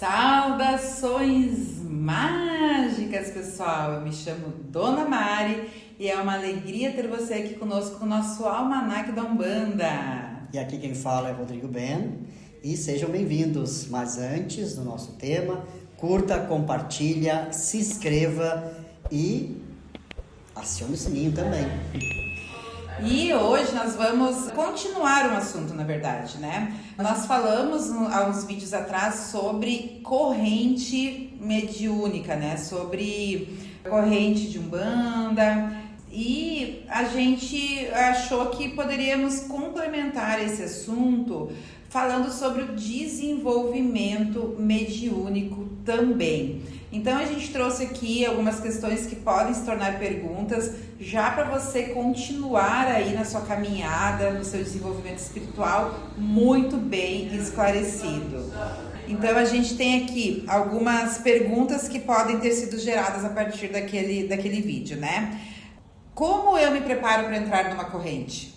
Saudações mágicas, pessoal! Eu me chamo Dona Mari e é uma alegria ter você aqui conosco com o nosso Almanaque da Umbanda. E aqui quem fala é Rodrigo Ben e sejam bem-vindos. Mas antes do nosso tema, curta, compartilha, se inscreva e acione o sininho também. E hoje nós vamos continuar um assunto, na verdade, né? Nós falamos há uns vídeos atrás sobre corrente mediúnica, né? Sobre corrente de Umbanda. E a gente achou que poderíamos complementar esse assunto falando sobre o desenvolvimento mediúnico também. Então a gente trouxe aqui algumas questões que podem se tornar perguntas já para você continuar aí na sua caminhada, no seu desenvolvimento espiritual muito bem esclarecido. Então a gente tem aqui algumas perguntas que podem ter sido geradas a partir daquele vídeo, né? Como eu me preparo para entrar numa corrente?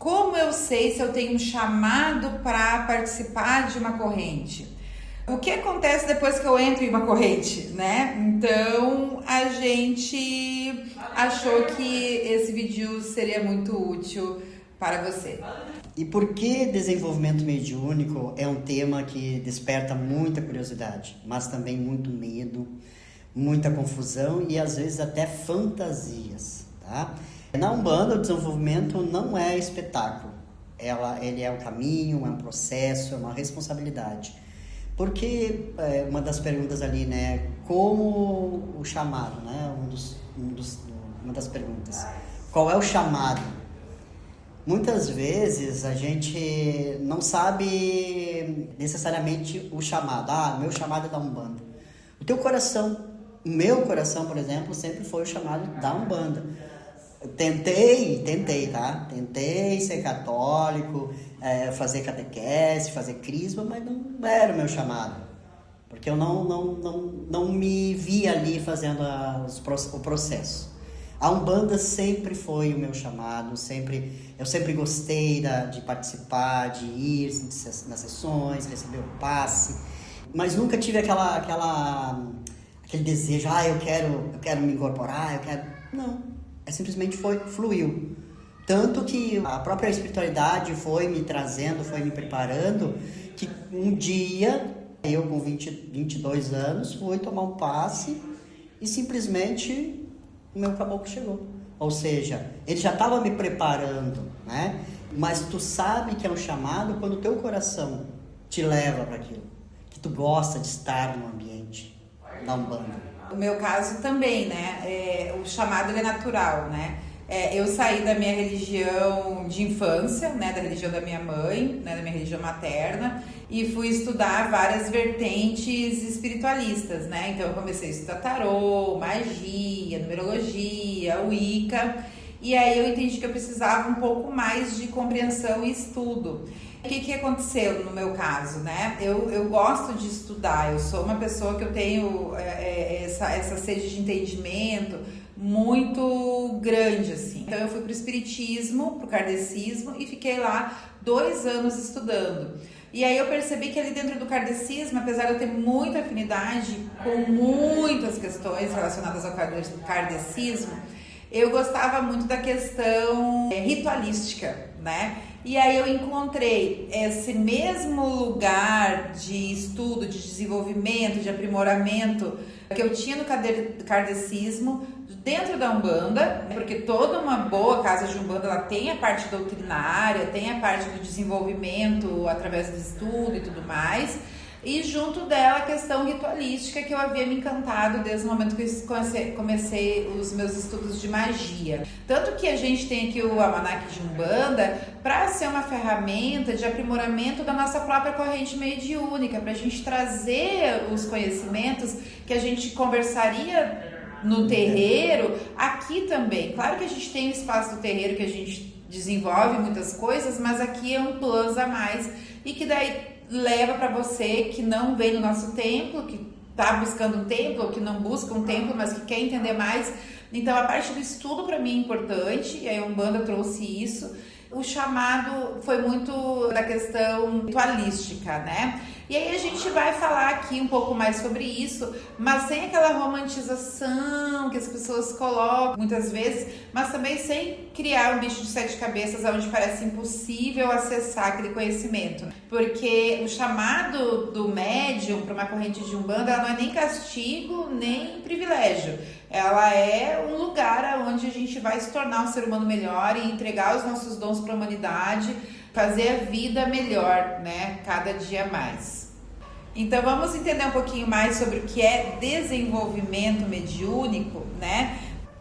Como eu sei se eu tenho um chamado para participar de uma corrente? O que acontece depois que eu entro em uma corrente, né? Então, a gente achou que esse vídeo seria muito útil para você. E por que desenvolvimento mediúnico é um tema que desperta muita curiosidade, mas também muito medo, muita confusão e às vezes até fantasias, tá? Na Umbanda, o desenvolvimento não é espetáculo. Ele é um caminho, é um processo, é uma responsabilidade. Porque uma das perguntas ali, né? Como o chamado, né? Uma das perguntas. Qual é o chamado? Muitas vezes a gente não sabe necessariamente o chamado. Meu chamado é da Umbanda. O meu coração, por exemplo, sempre foi o chamado da Umbanda. Tentei, tá? Tentei ser católico, fazer catequese, fazer crisma, mas não era o meu chamado. Porque eu não me via ali fazendo o processo. A Umbanda sempre foi o meu chamado, eu sempre gostei de participar, de ir nas sessões, receber o passe, mas nunca tive aquele desejo, eu quero me incorporar, Não. Simplesmente fluiu. Tanto que a própria espiritualidade foi me trazendo, foi me preparando, que um dia, eu com 22 anos, fui tomar um passe e simplesmente o meu caboclo chegou. Ou seja, ele já estava me preparando, né? Mas tu sabe que é um chamado quando o teu coração te leva para aquilo, que tu gosta de estar no ambiente da Umbanda. No meu caso também, né? O chamado ele é natural, né? Eu saí da minha religião de infância, né? Da religião da minha mãe, né? Da minha religião materna, e fui estudar várias vertentes espiritualistas, né? Então eu comecei a estudar tarô, magia, numerologia, Wicca, e aí eu entendi que eu precisava um pouco mais de compreensão e estudo. O que aconteceu no meu caso, né? Eu gosto de estudar, eu sou uma pessoa que eu tenho essa sede de entendimento muito grande, assim. Então eu fui pro espiritismo, pro kardecismo e fiquei lá 2 anos estudando. E aí eu percebi que ali dentro do kardecismo, apesar de eu ter muita afinidade com muitas questões relacionadas ao kardecismo, eu gostava muito da questão ritualística, né? E aí eu encontrei esse mesmo lugar de estudo, de desenvolvimento, de aprimoramento que eu tinha no kardecismo dentro da Umbanda, porque toda uma boa casa de Umbanda ela tem a parte doutrinária, tem a parte do desenvolvimento através do estudo e tudo mais. E junto dela a questão ritualística que eu havia me encantado desde o momento que eu comecei os meus estudos de magia. Tanto que a gente tem aqui o Almanaque de Umbanda para ser uma ferramenta de aprimoramento da nossa própria corrente mediúnica, para a gente trazer os conhecimentos que a gente conversaria no terreiro aqui também. Claro que a gente tem o espaço do terreiro que a gente desenvolve muitas coisas, mas aqui é um plus a mais e que daí leva para você que não vem no nosso templo, que está buscando um templo, ou que não busca um templo, mas que quer entender mais. Então a parte do estudo para mim é importante, e aí a Umbanda trouxe isso. O chamado foi muito da questão ritualística, né? E aí a gente vai falar aqui um pouco mais sobre isso, mas sem aquela romantização que as pessoas colocam muitas vezes, mas também sem criar um bicho de 7 cabeças onde parece impossível acessar aquele conhecimento. Porque o chamado do médium para uma corrente de Umbanda, ela não é nem castigo, nem privilégio. Ela é um lugar onde a gente vai se tornar um ser humano melhor e entregar os nossos dons para a humanidade, fazer a vida melhor, né? Cada dia mais. Então vamos entender um pouquinho mais sobre o que é desenvolvimento mediúnico, né?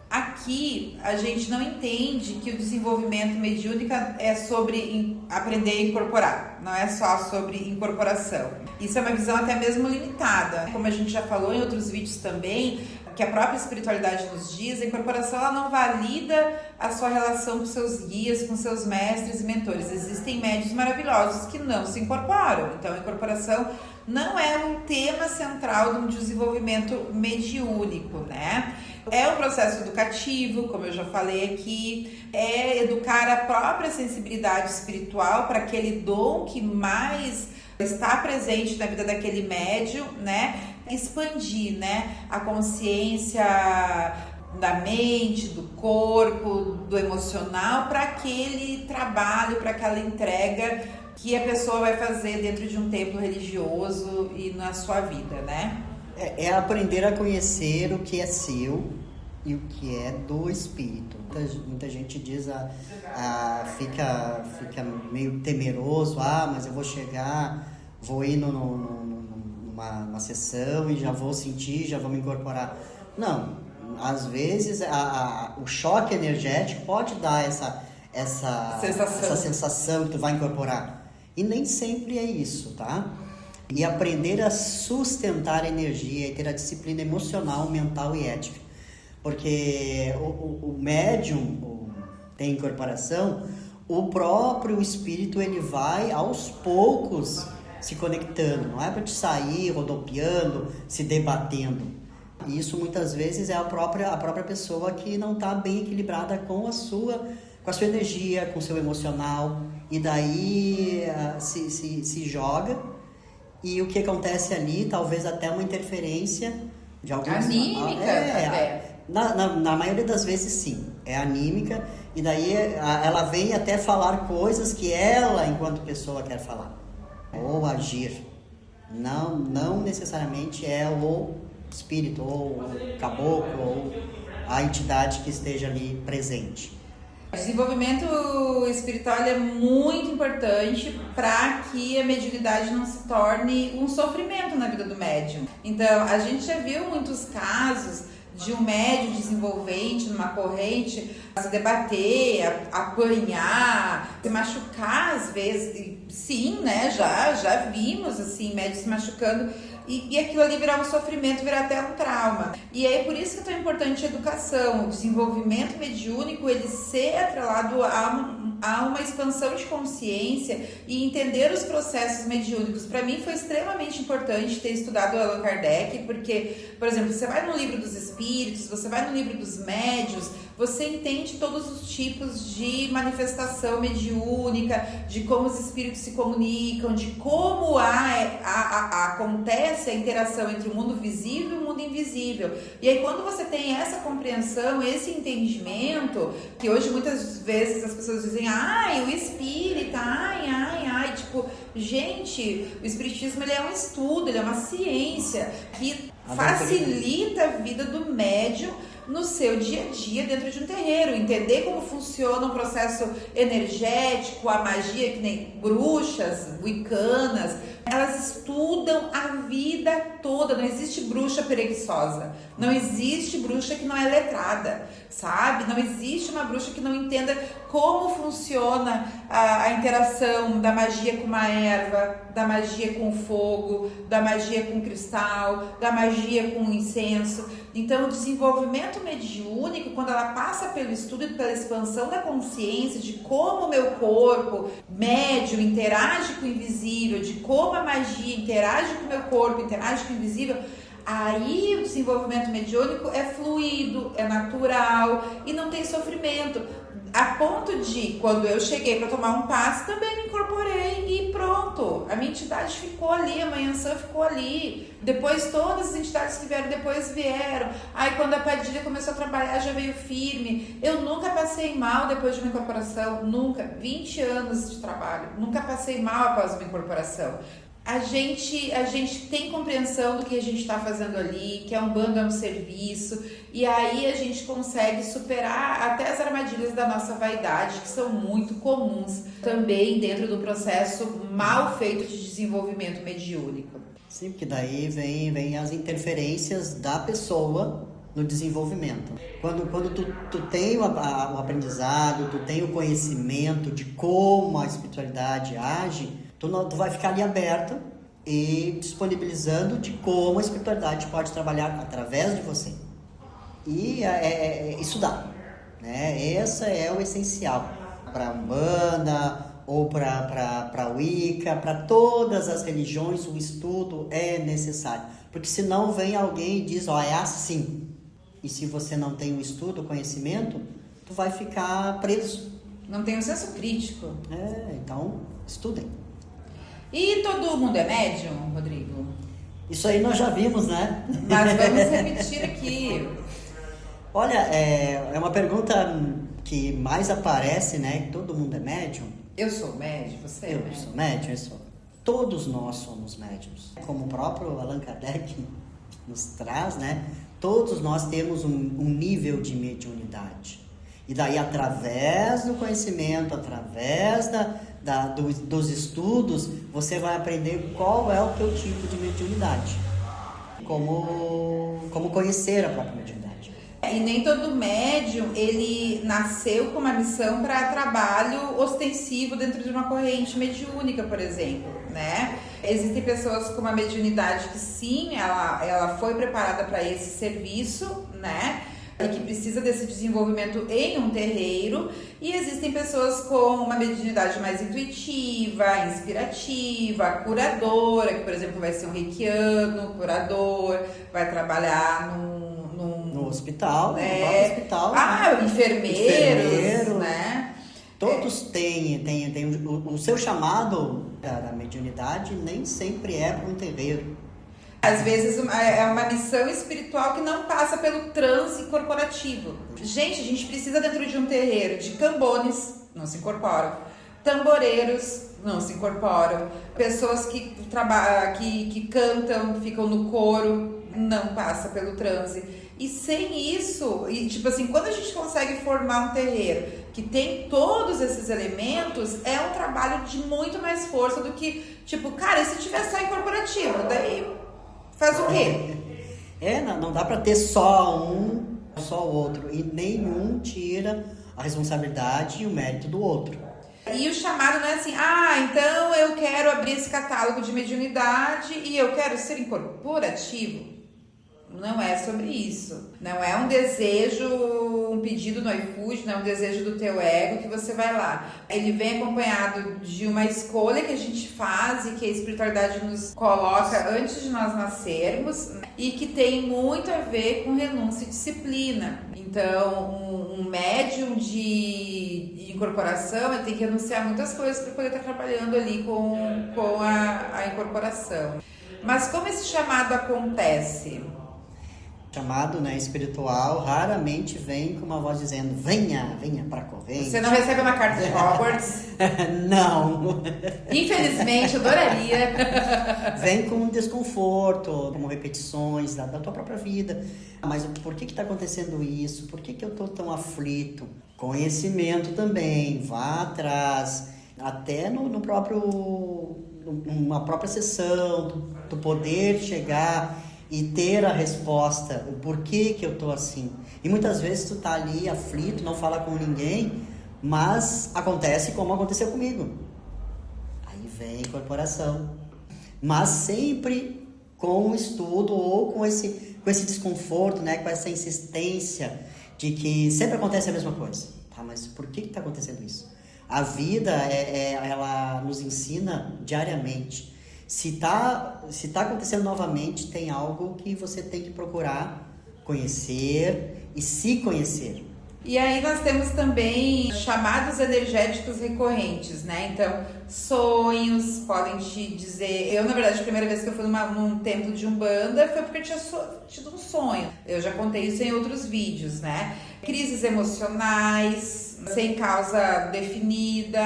Aqui a gente não entende que o desenvolvimento mediúnico é sobre aprender a incorporar, não é só sobre incorporação. Isso é uma visão até mesmo limitada. Como a gente já falou em outros vídeos também, que a própria espiritualidade nos diz, a incorporação ela não valida a sua relação com seus guias, com seus mestres e mentores. Existem médiuns maravilhosos que não se incorporam. Então a incorporação não é um tema central do desenvolvimento mediúnico, né? É um processo educativo, como eu já falei aqui, é educar a própria sensibilidade espiritual para aquele dom que mais está presente na vida daquele médium, né? Expandir, né? A consciência da mente, do corpo, do emocional para aquele trabalho, para aquela entrega que a pessoa vai fazer dentro de um templo religioso e na sua vida, né? É aprender a conhecer o que é seu e o que é do espírito. Muita gente diz, fica meio temeroso, mas eu vou chegar, vou ir numa sessão e já vou sentir, já vou me incorporar. Não, às vezes o choque energético pode dar essa sensação que tu vai incorporar. E nem sempre é isso, tá? E aprender a sustentar a energia e ter a disciplina emocional, mental e ética. Porque o médium tem incorporação, o próprio espírito ele vai aos poucos se conectando. Não é para te sair rodopiando, se debatendo. E isso muitas vezes é a própria pessoa que não está bem equilibrada com a sua energia, com o seu emocional. E daí se joga. E o que acontece ali, talvez até uma interferência de alguns... Anímica, na maioria das vezes, sim. É anímica. E daí ela vem até falar coisas que ela, enquanto pessoa, quer falar. Ou agir. Não necessariamente é o espírito, ou o caboclo, ou a entidade que esteja ali presente. O desenvolvimento espiritual é muito importante para que a mediunidade não se torne um sofrimento na vida do médium. Então, a gente já viu muitos casos de um médium desenvolvente numa corrente se debater, apanhar, se machucar às vezes. Sim, né? Já vimos assim, médios se machucando. E aquilo ali virar um sofrimento, virar até um trauma. E é por isso que é tão importante a educação, o desenvolvimento mediúnico, ele ser atrelado a uma expansão de consciência e entender os processos mediúnicos. Para mim foi extremamente importante ter estudado Allan Kardec, porque, por exemplo, você vai no livro dos espíritos, você vai no livro dos médiuns, você entende todos os tipos de manifestação mediúnica, de como os espíritos se comunicam, de como acontece a interação entre o mundo visível e o mundo invisível. E aí quando você tem essa compreensão, esse entendimento, que hoje muitas vezes as pessoas dizem, o espírita, tipo, gente, o espiritismo ele é um estudo, ele é uma ciência que facilita a vida do médium no seu dia a dia dentro de um terreiro, entender como funciona o processo energético, a magia, que nem bruxas, wiccanas, elas estudam a vida toda, não existe bruxa preguiçosa, não existe bruxa que não é letrada, sabe? Não existe uma bruxa que não entenda como funciona a interação da magia com uma erva, da magia com o fogo, da magia com o cristal, da magia com o incenso. Então, o desenvolvimento mediúnico, quando ela passa pelo estudo e pela expansão da consciência de como o meu corpo médium interage com o invisível, de como a magia interage com o meu corpo, interage com o invisível, aí o desenvolvimento mediúnico é fluido, é natural e não tem sofrimento. A ponto de, quando eu cheguei para tomar um passe, também me incorporei e pronto. A minha entidade ficou ali, a Manhãnsã ficou ali. Depois todas as entidades que vieram depois vieram. Aí quando a Padilha começou a trabalhar, já veio firme. Eu nunca passei mal depois de uma incorporação, nunca. 20 anos de trabalho, nunca passei mal após uma incorporação. A gente tem compreensão do que a gente está fazendo ali, que a Umbanda é um serviço, e aí a gente consegue superar até as armadilhas da nossa vaidade, que são muito comuns também dentro do processo mal feito de desenvolvimento mediúnico. Sim, porque daí vem as interferências da pessoa no desenvolvimento. Quando tu tem o aprendizado, tu tem o conhecimento de como a espiritualidade age, tu vai ficar ali aberto e disponibilizando de como a espiritualidade pode trabalhar através de você. E estudar, né? Esse é o essencial para a Umbanda ou para a Wicca, para todas as religiões, o estudo é necessário. Porque senão vem alguém e diz, é assim. E se você não tem o estudo, o conhecimento, tu vai ficar preso. Não tem um senso crítico. Então, estudem. E todo mundo é médium, Rodrigo? Isso aí nós já vimos, né? Mas vamos repetir aqui. Olha, é uma pergunta que mais aparece, né? Todo mundo é médium? Eu sou médium, você é médium? Eu sou médium, eu sou. Todos nós somos médiums. Como o próprio Allan Kardec nos traz, né? Todos nós temos um nível de mediunidade. E daí, através do conhecimento, através dos estudos, você vai aprender qual é o teu tipo de mediunidade. Como conhecer a própria mediunidade. E nem todo médium, ele nasceu com uma missão para trabalho ostensivo dentro de uma corrente mediúnica, por exemplo, né? Existem pessoas com uma mediunidade que sim, ela foi preparada para esse serviço, né? E que precisa desse desenvolvimento em um terreiro, e existem pessoas com uma mediunidade mais intuitiva, inspirativa, curadora, que por exemplo vai ser um reikiano, curador, vai trabalhar no hospital, no hospital. Enfermeiros, né? Todos têm o seu chamado da mediunidade, nem sempre é para um terreiro. Às vezes é uma missão espiritual que não passa pelo transe corporativo. Gente, a gente precisa dentro de um terreiro de cambones, não se incorporam, tamboreiros, não se incorporam, pessoas que cantam, ficam no coro, não passa pelo transe. E sem isso, tipo assim, quando a gente consegue formar um terreiro que tem todos esses elementos, é um trabalho de muito mais força do que, tipo, cara, e se tiver só incorporativo? Daí faz o quê? Não dá pra ter só um, só o outro. E nenhum tira a responsabilidade e o mérito do outro. E o chamado não é assim, então eu quero abrir esse catálogo de mediunidade e eu quero ser incorporativo. Não é sobre isso. Não é um desejo, um pedido no iFood, não é um desejo do teu ego que você vai lá. Ele vem acompanhado de uma escolha que a gente faz e que a espiritualidade nos coloca antes de nós nascermos e que tem muito a ver com renúncia e disciplina. Então, um médium de incorporação, ele tem que renunciar a muitas coisas para poder estar trabalhando ali com a incorporação. Mas como esse chamado acontece? Chamado, né, espiritual raramente vem com uma voz dizendo venha pra corrente. Você não recebe uma carta de Hogwarts? Não. Infelizmente, eu adoraria. Vem com um desconforto, como repetições da tua própria vida. Mas por que está acontecendo isso? Por que eu estou tão aflito? Conhecimento também, vá atrás. Até numa própria sessão, tu poder chegar e ter a resposta, o porquê que eu tô assim. E muitas vezes tu tá ali aflito, não fala com ninguém, mas acontece como aconteceu comigo. Aí vem a incorporação. Mas sempre com o estudo ou com esse desconforto, né, com essa insistência de que sempre acontece a mesma coisa. Tá, mas por que tá acontecendo isso? A vida, ela nos ensina diariamente. Se tá acontecendo novamente, tem algo que você tem que procurar conhecer e se conhecer. E aí nós temos também chamados energéticos recorrentes, né? Então, sonhos podem te dizer... Eu, na verdade, a primeira vez que eu fui num templo de Umbanda foi porque eu tinha tido um sonho. Eu já contei isso em outros vídeos, né? Crises emocionais, sem causa definida,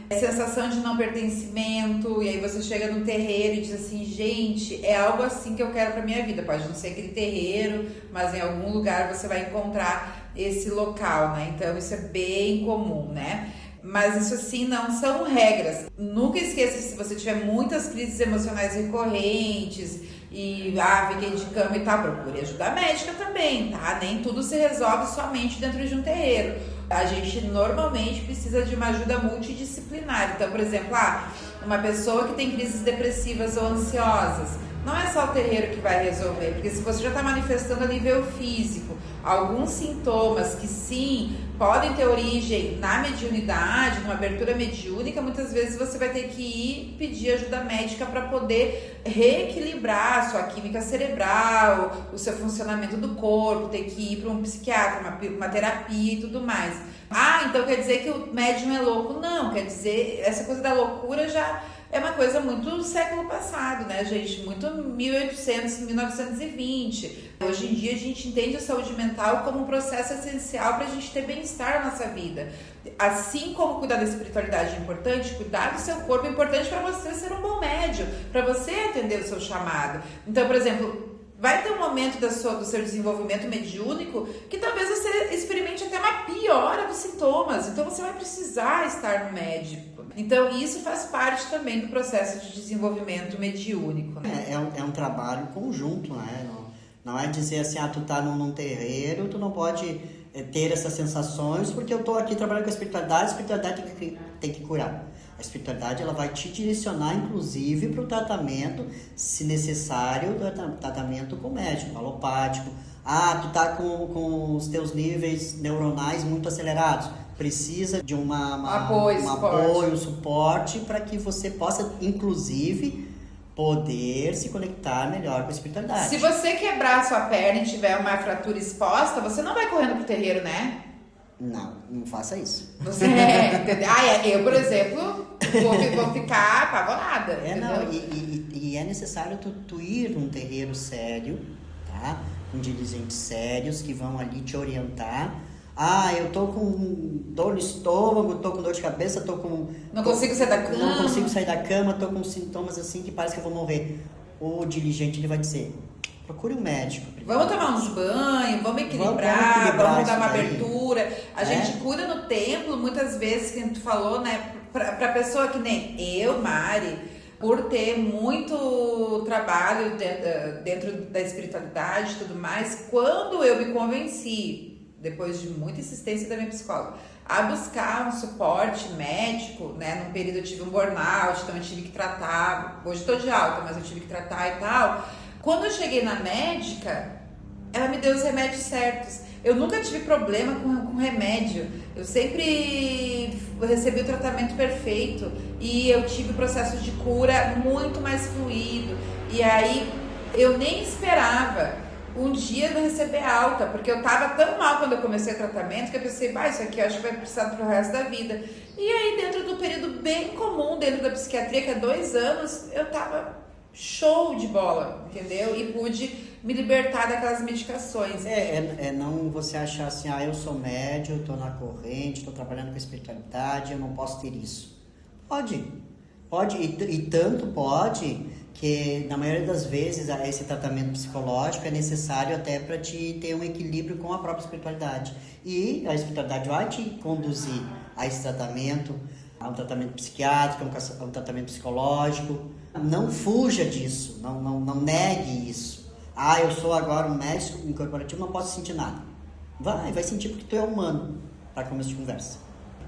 sensação de não pertencimento, e aí você chega no terreiro e diz assim, gente, é algo assim que eu quero pra minha vida. Pode não ser aquele terreiro, mas em algum lugar você vai encontrar esse local, né? Então isso é bem comum, né? Mas isso assim não são regras. Nunca esqueça que se você tiver muitas crises emocionais recorrentes e fiquei de cama e tal, procure ajuda médica também, tá? Nem tudo se resolve somente dentro de um terreiro. A gente normalmente precisa de uma ajuda multidisciplinar. Então, por exemplo, uma pessoa que tem crises depressivas ou ansiosas, não é só o terreiro que vai resolver, porque se você já está manifestando a nível físico alguns sintomas que sim podem ter origem na mediunidade, numa abertura mediúnica, muitas vezes você vai ter que ir pedir ajuda médica para poder reequilibrar a sua química cerebral, o seu funcionamento do corpo, ter que ir para um psiquiatra, uma terapia e tudo mais. Então quer dizer que o médium é louco? Não, quer dizer, essa coisa da loucura já é uma coisa muito do século passado, né, gente? Muito 1800, 1920. Hoje em dia a gente entende a saúde mental como um processo essencial para a gente ter bem-estar na nossa vida. Assim como cuidar da espiritualidade é importante, cuidar do seu corpo é importante para você ser um bom médium, para você atender o seu chamado. Então, por exemplo, vai ter um momento do seu desenvolvimento mediúnico que talvez você experimente até uma piora dos sintomas. Então você vai precisar estar no médico. Então isso faz parte também do processo de desenvolvimento mediúnico, né? É um trabalho conjunto, né? Não é dizer assim, tu tá num terreiro, tu não pode ter essas sensações porque eu tô aqui trabalhando com a espiritualidade tem que curar. A espiritualidade ela vai te direcionar, inclusive, para o tratamento, se necessário, tratamento com médico, alopático. Tu tá com os teus níveis neuronais muito acelerados. Precisa de um apoio, suporte, para que você possa, inclusive, poder se conectar melhor com a espiritualidade. Se você quebrar a sua perna e tiver uma fratura exposta, você não vai correndo pro terreiro, né? Não faça isso. Você entendeu? Eu, por exemplo, vou ficar apavorada. E é necessário tu ir num terreiro sério, tá? Com dirigentes sérios que vão ali te orientar. Eu tô com dor no estômago, tô com dor de cabeça, Não consigo sair da cama. Não consigo sair da cama, tô com sintomas assim que parece que eu vou morrer. O dirigente ele vai dizer, procure um médico. Vamos tomar uns banhos, vamos equilibrar, vamos dar uma abertura. A gente cuida no templo, muitas vezes, que tu falou, né? Pra pessoa que nem eu, Mari, por ter muito trabalho dentro da espiritualidade e tudo mais, quando eu me convenci, depois de muita insistência da minha psicóloga, a buscar um suporte médico, né? Num período eu tive um burnout, então eu tive que tratar. Hoje estou de alta, mas eu tive que tratar e tal. Quando eu cheguei na médica, ela me deu os remédios certos. Eu nunca tive problema com remédio. Eu sempre recebi o tratamento perfeito e eu tive o processo de cura muito mais fluido. E aí eu nem esperava um dia eu receber alta, porque eu tava tão mal quando eu comecei o tratamento que eu pensei, isso aqui eu acho que vai precisar pro resto da vida. E aí, dentro do período bem comum, dentro da psiquiatria, que é 2 anos, eu tava show de bola, entendeu? E pude me libertar daquelas medicações. Não você achar assim, eu sou médium, tô na corrente, tô trabalhando com espiritualidade, eu não posso ter isso. Pode, e tanto pode que na maioria das vezes esse tratamento psicológico é necessário até para te ter um equilíbrio com a própria espiritualidade. E a espiritualidade vai te conduzir a esse tratamento, a um tratamento psiquiátrico, a um tratamento psicológico. Não fuja disso, não negue isso. Eu sou agora um médico incorporativo, não posso sentir nada. Vai sentir porque tu é humano, para começo de conversa.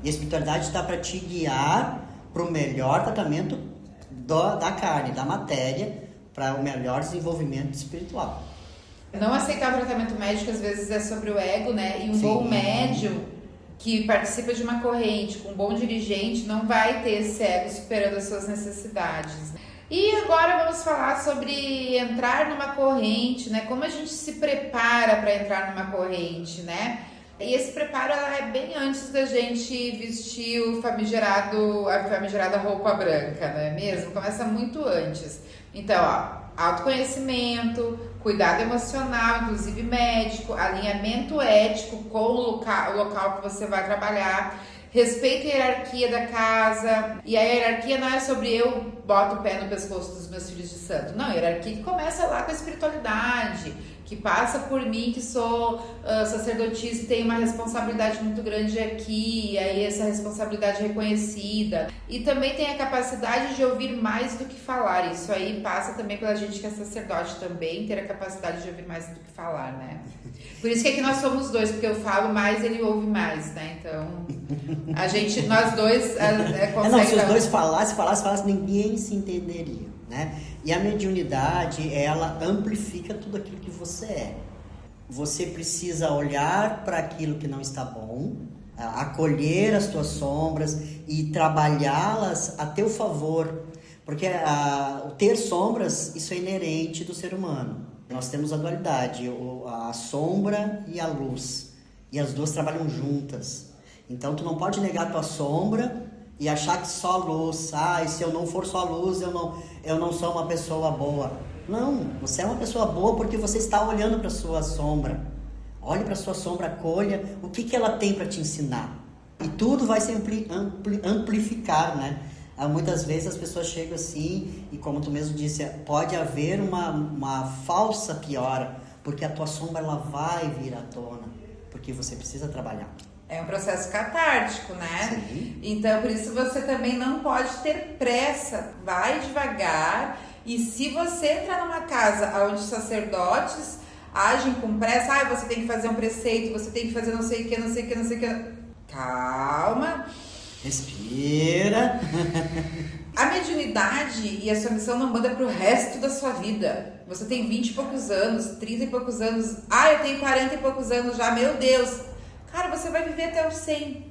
E a espiritualidade está para te guiar para o melhor tratamento da carne, da matéria, para o melhor desenvolvimento espiritual. Não aceitar o tratamento médico às vezes é sobre o ego, né? E um bom médium que participa de uma corrente, com um bom dirigente, não vai ter esse ego superando as suas necessidades. E agora vamos falar sobre entrar numa corrente, né? Como a gente se prepara para entrar numa corrente, né? E esse preparo ela é bem antes da gente vestir a famigerada roupa branca, não é mesmo? Começa muito antes. Então, autoconhecimento, cuidado emocional, inclusive médico, alinhamento ético com o local que você vai trabalhar, respeito à hierarquia da casa. E a hierarquia não é sobre eu boto o pé no pescoço dos meus filhos de santo. Não, a hierarquia que começa lá com a espiritualidade, que passa por mim, que sou sacerdotisa e tenho uma responsabilidade muito grande aqui, e aí essa responsabilidade é reconhecida. E também tem a capacidade de ouvir mais do que falar. Isso aí passa também pela gente que é sacerdote também, ter a capacidade de ouvir mais do que falar, né? Por isso que aqui nós somos dois, porque eu falo mais, ele ouve mais, né? Então, nós dois conseguimos... Se os dois falassem, ninguém se entenderia, né? E a mediunidade, ela amplifica tudo aquilo que você é. Você precisa olhar para aquilo que não está bom, acolher as tuas sombras e trabalhá-las a teu favor. Porque o ter sombras, isso é inerente do ser humano. Nós temos a dualidade, a sombra e a luz. E as duas trabalham juntas. Então, tu não pode negar a tua sombra e achar que só a luz, e se eu não for só a luz, eu não sou uma pessoa boa. Não, você é uma pessoa boa porque você está olhando para a sua sombra. Olhe para a sua sombra, acolha o que ela tem para te ensinar. E tudo vai se amplificar, né? Muitas vezes as pessoas chegam assim, e como tu mesmo disse, pode haver uma falsa piora, porque a tua sombra ela vai vir à tona, porque você precisa trabalhar. É um processo catártico, né? Sim. Então, por isso você também não pode ter pressa. Vai devagar. E se você entrar numa casa onde os sacerdotes agem com pressa, você tem que fazer um preceito, você tem que fazer não sei o que. Calma. Respira. A mediunidade e a sua missão não manda pro resto da sua vida. Você tem 20 e poucos anos, 30 e poucos anos. Eu tenho 40 e poucos anos já, meu Deus. Cara, você vai viver até os 100.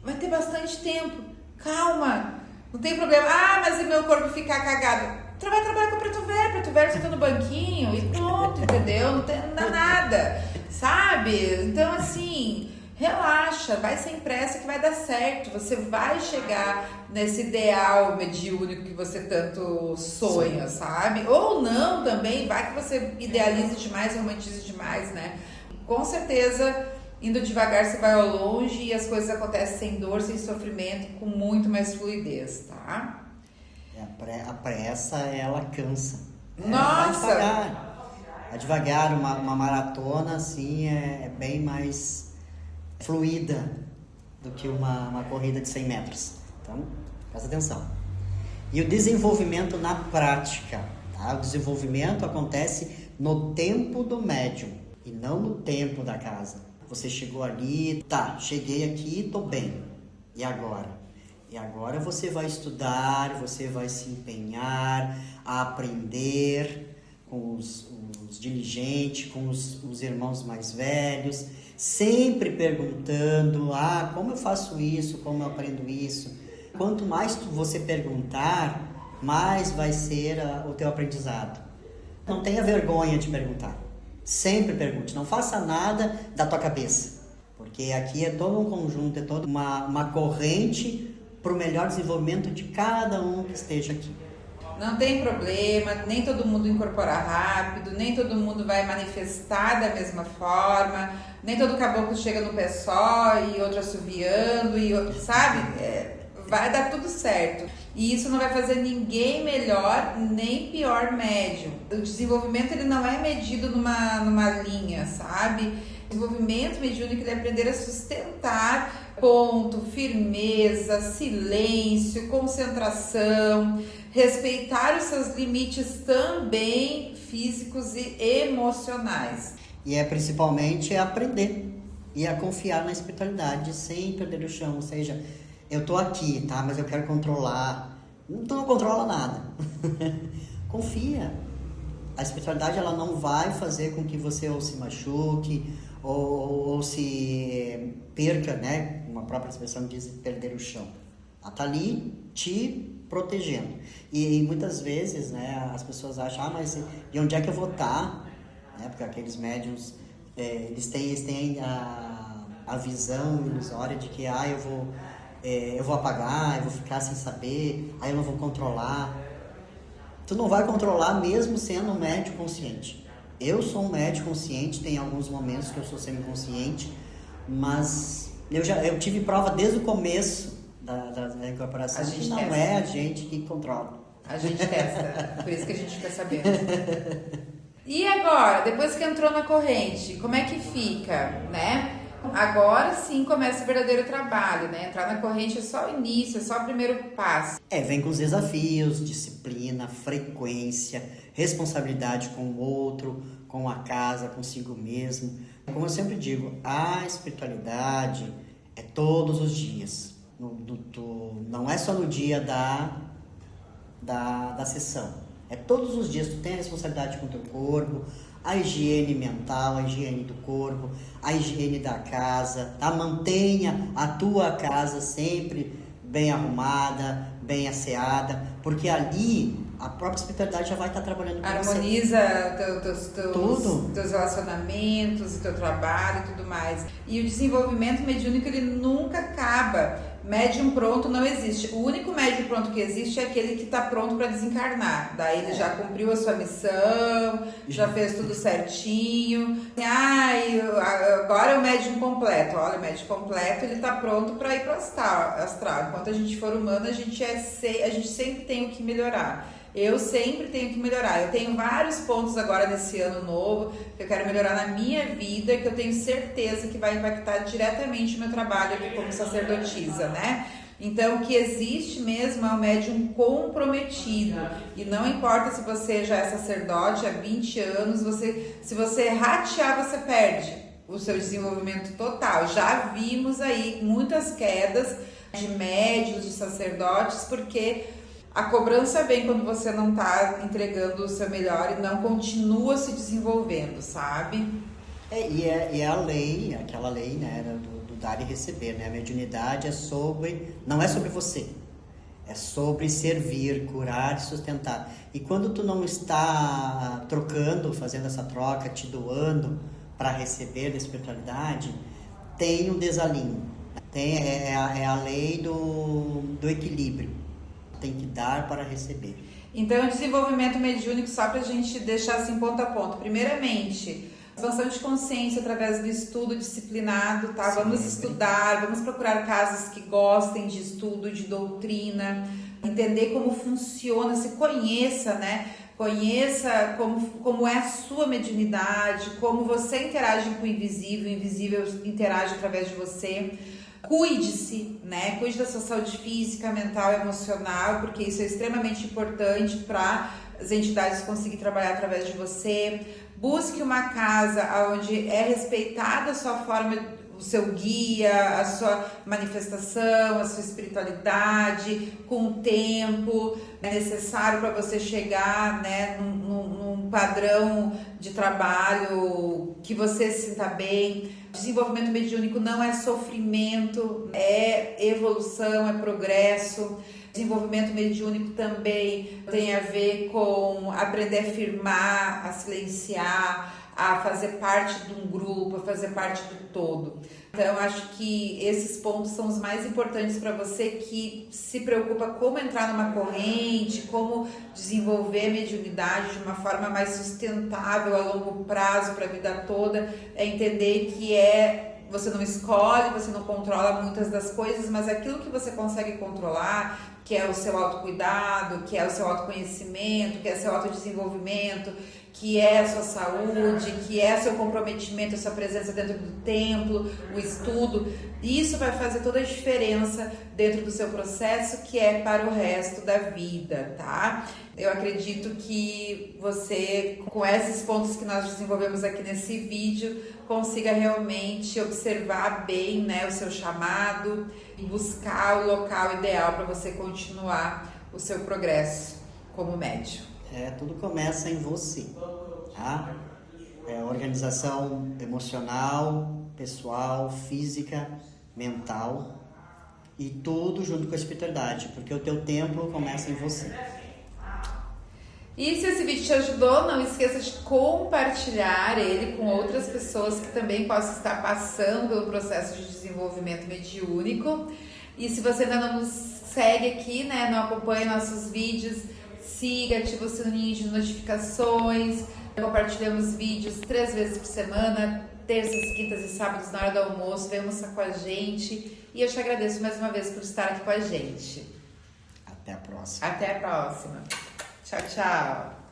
Vai ter bastante tempo. Calma. Não tem problema. Mas e meu corpo ficar cagado? Vai trabalhar com o preto velho senta no banquinho e pronto, entendeu? Não dá nada, sabe? Então, assim, relaxa, vai sem pressa que vai dar certo. Você vai chegar nesse ideal mediúnico que você tanto sonha, sabe? Ou não também, vai que você idealize demais, romantize demais, né? Com certeza... Indo devagar, você vai ao longe e as coisas acontecem sem dor, sem sofrimento, com muito mais fluidez, tá? A pressa, ela cansa. Nossa! Vai devagar, uma maratona, assim, é bem mais fluida do que uma corrida de 100 metros. Então, presta atenção. E o desenvolvimento na prática, tá? O desenvolvimento acontece no tempo do médium e não no tempo da casa. Você chegou ali, cheguei aqui, tô bem. E agora? E agora você vai estudar, você vai se empenhar a aprender com os diligentes, com os irmãos mais velhos, sempre perguntando, como eu faço isso, como eu aprendo isso. Quanto mais você perguntar, mais vai ser o teu aprendizado. Não tenha vergonha de perguntar. Sempre pergunte, não faça nada da tua cabeça, porque aqui é todo um conjunto, é toda uma corrente para o melhor desenvolvimento de cada um que esteja aqui. Não tem problema, nem todo mundo incorpora rápido, nem todo mundo vai manifestar da mesma forma, nem todo caboclo chega no pé só e outro assoviando, sabe? Vai dar tudo certo. E isso não vai fazer ninguém melhor nem pior médium. O desenvolvimento ele não é medido numa linha, sabe? O desenvolvimento mediúnico ele é aprender a sustentar ponto, firmeza, silêncio, concentração, respeitar os seus limites também físicos e emocionais. E principalmente aprender e a confiar na espiritualidade sem perder o chão, ou seja... Eu tô aqui, tá? Mas eu quero controlar. Então não controla nada. Confia. A espiritualidade ela não vai fazer com que você ou se machuque ou se perca, né? Uma própria expressão diz perder o chão. Ela tá ali te protegendo. E muitas vezes, né? As pessoas acham, mas e onde é que eu vou estar? Né? Porque aqueles médiuns, eles têm a visão ilusória de que eu vou apagar, eu vou ficar sem saber, aí eu não vou controlar. Tu não vai controlar mesmo sendo um médium consciente. Eu sou um médium consciente, tem alguns momentos que eu sou semiconsciente, mas eu tive prova desde o começo da incorporação que não é a gente que controla. A gente testa, por isso que a gente fica sabendo. E agora, depois que entrou na corrente, como é que fica, né? Agora sim começa o verdadeiro trabalho, né? Entrar na corrente é só o início, é só o primeiro passo. Vem com os desafios, disciplina, frequência, responsabilidade com o outro, com a casa, consigo mesmo. Como eu sempre digo, a espiritualidade é todos os dias. Não é só no dia da sessão. É todos os dias. Tu tem a responsabilidade com o teu corpo, a higiene mental, a higiene do corpo, a higiene da casa, tá? Mantenha a tua casa sempre bem arrumada, bem asseada, porque ali a própria espiritualidade já vai estar trabalhando com Harmoniza tudo. Teus relacionamentos, o teu trabalho e tudo mais. E o desenvolvimento mediúnico, ele nunca acaba. Médium pronto não existe. O único médium pronto que existe é aquele que está pronto para desencarnar. Daí ele já cumpriu a sua missão, já fez tudo certinho. Agora é o médium completo. Olha, o médium completo, ele está pronto para ir para o astral. Enquanto a gente for humano, a gente sempre tem o que melhorar. Eu sempre tenho que melhorar. Eu tenho vários pontos agora nesse ano novo que eu quero melhorar na minha vida, que eu tenho certeza que vai impactar diretamente o meu trabalho aqui como sacerdotisa, né? Então, o que existe mesmo é um médium comprometido. E não importa se você já é sacerdote há 20 anos, se você ratear, você perde o seu desenvolvimento total. Já vimos aí muitas quedas de médios, de sacerdotes, porque a cobrança vem quando você não está entregando o seu melhor e não continua se desenvolvendo, sabe? E é a lei, aquela lei, né, do dar e receber, né? A mediunidade não é sobre você, é sobre servir, curar e sustentar. E quando tu não está trocando, fazendo essa troca, te doando para receber da espiritualidade, tem um desalinho. É a lei do equilíbrio. Tem que dar para receber. Então, o desenvolvimento mediúnico, só para a gente deixar assim ponto a ponto. Primeiramente, expansão de consciência através do estudo disciplinado, tá? Sim, vamos estudar, vamos procurar casas que gostem de estudo, de doutrina, entender como funciona, se conheça, né? Conheça como é a sua mediunidade, como você interage com o invisível interage através de você. Cuide-se, né? Cuide da sua saúde física, mental e emocional, porque isso é extremamente importante para as entidades conseguirem trabalhar através de você. Busque uma casa onde é respeitada a sua forma, o seu guia, a sua manifestação, a sua espiritualidade, com o tempo necessário para você chegar, né, num padrão de trabalho que você se sinta bem. Desenvolvimento mediúnico não é sofrimento, é evolução, é progresso. Desenvolvimento mediúnico também tem a ver com aprender a firmar, a silenciar, a fazer parte de um grupo, a fazer parte do todo. Então, acho que esses pontos são os mais importantes para você que se preocupa como entrar numa corrente, como desenvolver a mediunidade de uma forma mais sustentável a longo prazo para a vida toda, é entender que você não escolhe, você não controla muitas das coisas, mas aquilo que você consegue controlar, que é o seu autocuidado, que é o seu autoconhecimento, que é o seu autodesenvolvimento, que é a sua saúde, que é o seu comprometimento, a sua presença dentro do templo, o estudo. Isso vai fazer toda a diferença dentro do seu processo, que é para o resto da vida, tá? Eu acredito que você, com esses pontos que nós desenvolvemos aqui nesse vídeo, consiga realmente observar bem, né, o seu chamado e buscar o local ideal para você continuar o seu progresso como médium. Tudo começa em você, tá? Organização emocional, pessoal, física, mental e tudo junto com a espiritualidade, porque o teu templo começa em você. E se esse vídeo te ajudou, não esqueça de compartilhar ele com outras pessoas que também possam estar passando pelo processo de desenvolvimento mediúnico. E se você ainda não nos segue aqui, né, não acompanha nossos vídeos, siga, ativa o sininho de notificações. Compartilhamos vídeos 3 vezes por semana, terças, quintas e sábados na hora do almoço. Venha almoçar com a gente. E eu te agradeço mais uma vez por estar aqui com a gente. Até a próxima. Até a próxima. Tchau, tchau.